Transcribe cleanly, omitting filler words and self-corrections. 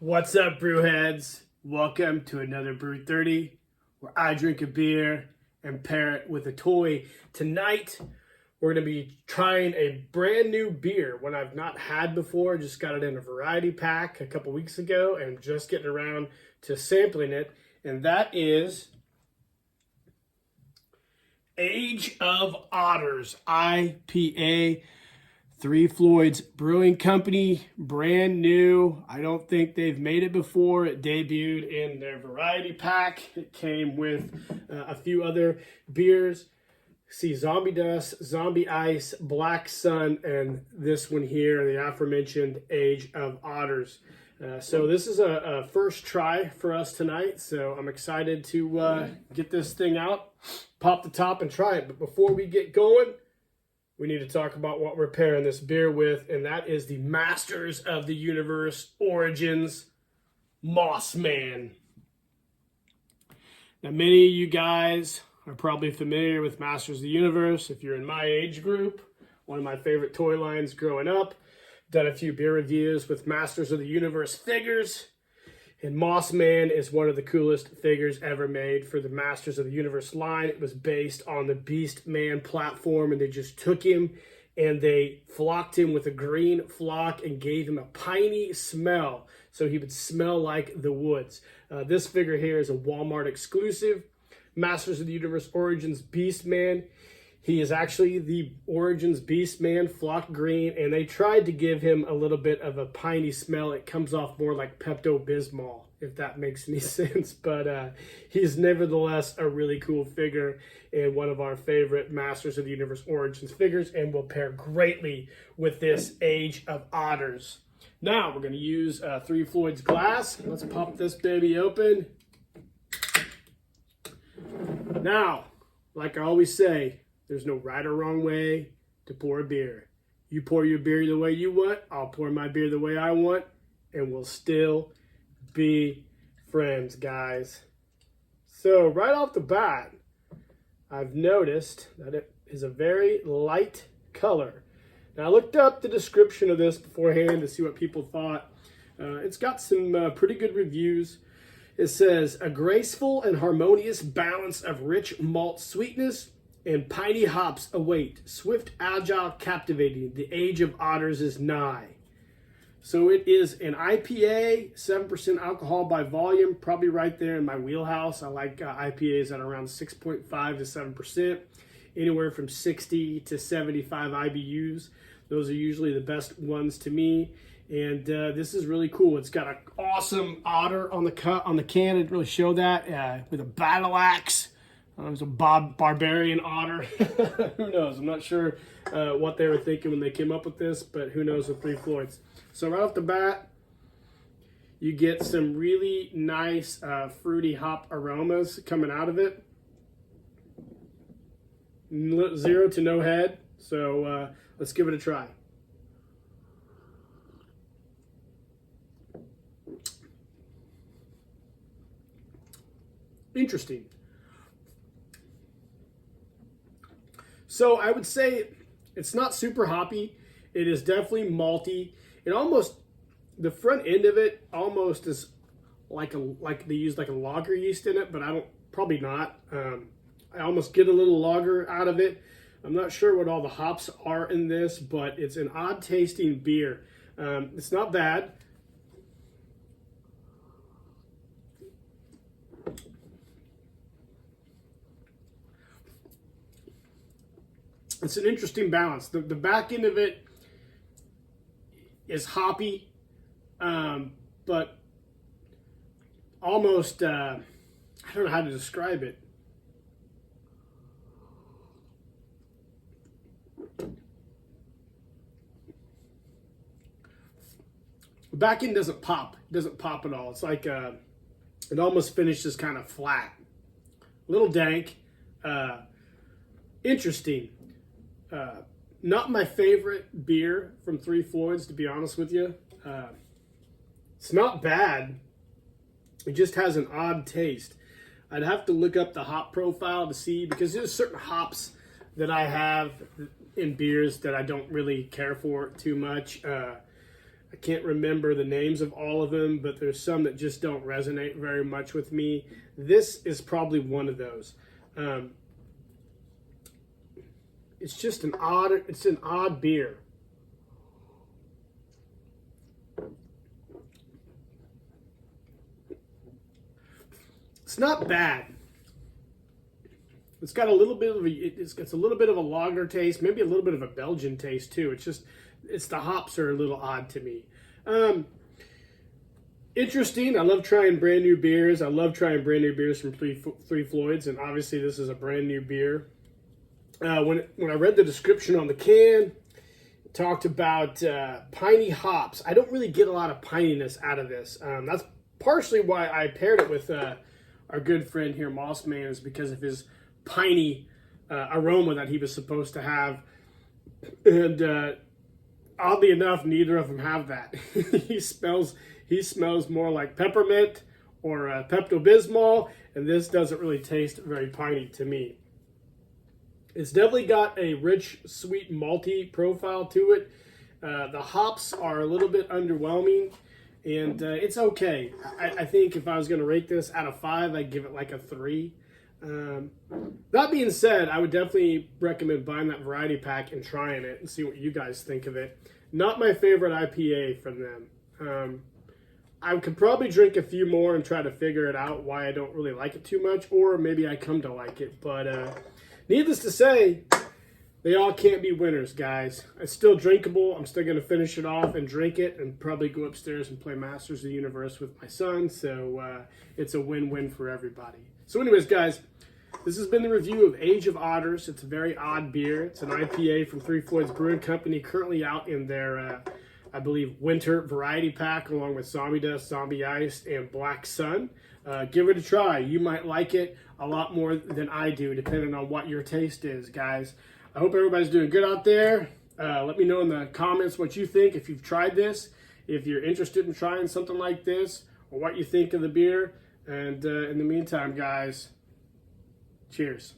What's up, brewheads? Welcome to another Brewthirty, where I drink a beer and pair it with a toy. Tonight, we're going to be trying a brand new beer, one I've not had before. Just got it in a variety pack a couple weeks ago and just getting around to sampling it. And that is Age of Otters IPA. 3FLOYD'S Brewing Company, brand new. I don't think they've made it before. It debuted in their variety pack. It came with a few other beers. See Zombie Dust, Zombie Ice, Black Sun, and this one here, the aforementioned Age of Otters. So this is a first try for us tonight, so I'm excited to get this thing out, pop the top, and try it. But before we get going, we need to talk about what we're pairing this beer with, and that is the Masters of the Universe Origins Mossman. Now, many of you guys are probably familiar with Masters of the Universe. If you're in my age group, one of my favorite toy lines growing up. Done a few beer reviews with Masters of the Universe figures. And Mossman is one of the coolest figures ever made for the Masters of the Universe line. It was based on the Beast Man platform, and they just took him and they flocked him with a green flock and gave him a piney smell, so he would smell like the woods. This figure here is a Walmart exclusive. Masters of the Universe Origins Beast Man. He is actually the Origins Beast Man, flock green, and they tried to give him a little bit of a piney smell. It comes off more like Pepto-Bismol, if that makes any sense. But he's nevertheless a really cool figure and one of our favorite Masters of the Universe Origins figures, and will pair greatly with this Age of Otters. Now, we're going to use 3FLOYD'S glass. Let's pop this baby open. Now, like I always say, there's no right or wrong way to pour a beer. You pour your beer the way you want, I'll pour my beer the way I want, and we'll still be friends, guys. So right off the bat, I've noticed that it is a very light color. Now, I looked up the description of this beforehand to see what people thought. It's got some pretty good reviews. It says, a graceful and harmonious balance of rich malt sweetness and piney hops await. Swift, agile, captivating. The Age of Otters is nigh. So it is an IPA, 7% alcohol by volume, probably right there in my wheelhouse. I like IPAs at around 6.5 to 7%, anywhere from 60 to 75 IBUs. Those are usually the best ones to me. And this is really cool. It's got an awesome otter on the can. It didn't really show that, with a battle axe. It was a barbarian otter. Who knows? I'm not sure what they were thinking when they came up with this, but who knows with 3FLOYD'S. So right off the bat, you get some really nice fruity hop aromas coming out of it. 0 to no head. So let's give it a try. Interesting. So I would say it's not super hoppy. It is definitely malty. It almost, the front end of it almost is like they use like a lager yeast in it, but probably not. I almost get a little lager out of it. I'm not sure what all the hops are in this, but it's an odd tasting beer. It's not bad. It's an interesting balance. The back end of it is hoppy, but almost, I don't know how to describe it. The back end doesn't pop. It doesn't pop at all. It's like it almost finishes kind of flat. A little dank. Interesting. Not my favorite beer from 3FLOYD'S, to be honest with you. It's not bad. It just has an odd taste. I'd have to look up the hop profile to see, because there's certain hops that I have in beers that I don't really care for too much. I can't remember the names of all of them, but there's some that just don't resonate very much with me. This is probably one of those. It's just an odd beer. It's not bad. It's got a little bit of it's a little bit of a lager taste, maybe a little bit of a Belgian taste too. It's the hops are a little odd to me. Interesting. I love trying brand new beers. I love trying brand new beers from 3FLOYD'S, and obviously this is a brand new beer. When I read the description on the can, it talked about piney hops. I don't really get a lot of pininess out of this. That's partially why I paired it with our good friend here, Mossman, is because of his piney aroma that he was supposed to have. And oddly enough, neither of them have that. He smells more like peppermint or Pepto-Bismol, and this doesn't really taste very piney to me. It's definitely got a rich, sweet, malty profile to it. The hops are a little bit underwhelming, and it's okay. I think if I was going to rate this out of 5, I'd give it like a 3. That being said, I would definitely recommend buying that variety pack and trying it and see what you guys think of it. Not my favorite IPA from them. I could probably drink a few more and try to figure it out why I don't really like it too much, or maybe I come to like it, but needless to say, they all can't be winners, guys. It's still drinkable. I'm still going to finish it off and drink it and probably go upstairs and play Masters of the Universe with my son. So it's a win-win for everybody. So anyways, guys, this has been the review of Age of Otters. It's a very odd beer. It's an IPA from 3FLOYD'S Brewing Company, currently out in their, I believe, winter variety pack, along with Zombie Dust, Zombie Ice, and Black Sun. Give it a try. You might like it a lot more than I do, depending on what your taste is, guys. I hope everybody's doing good out there. Let me know in the comments what you think, if you've tried this, if you're interested in trying something like this, or what you think of the beer. And in the meantime, guys, cheers.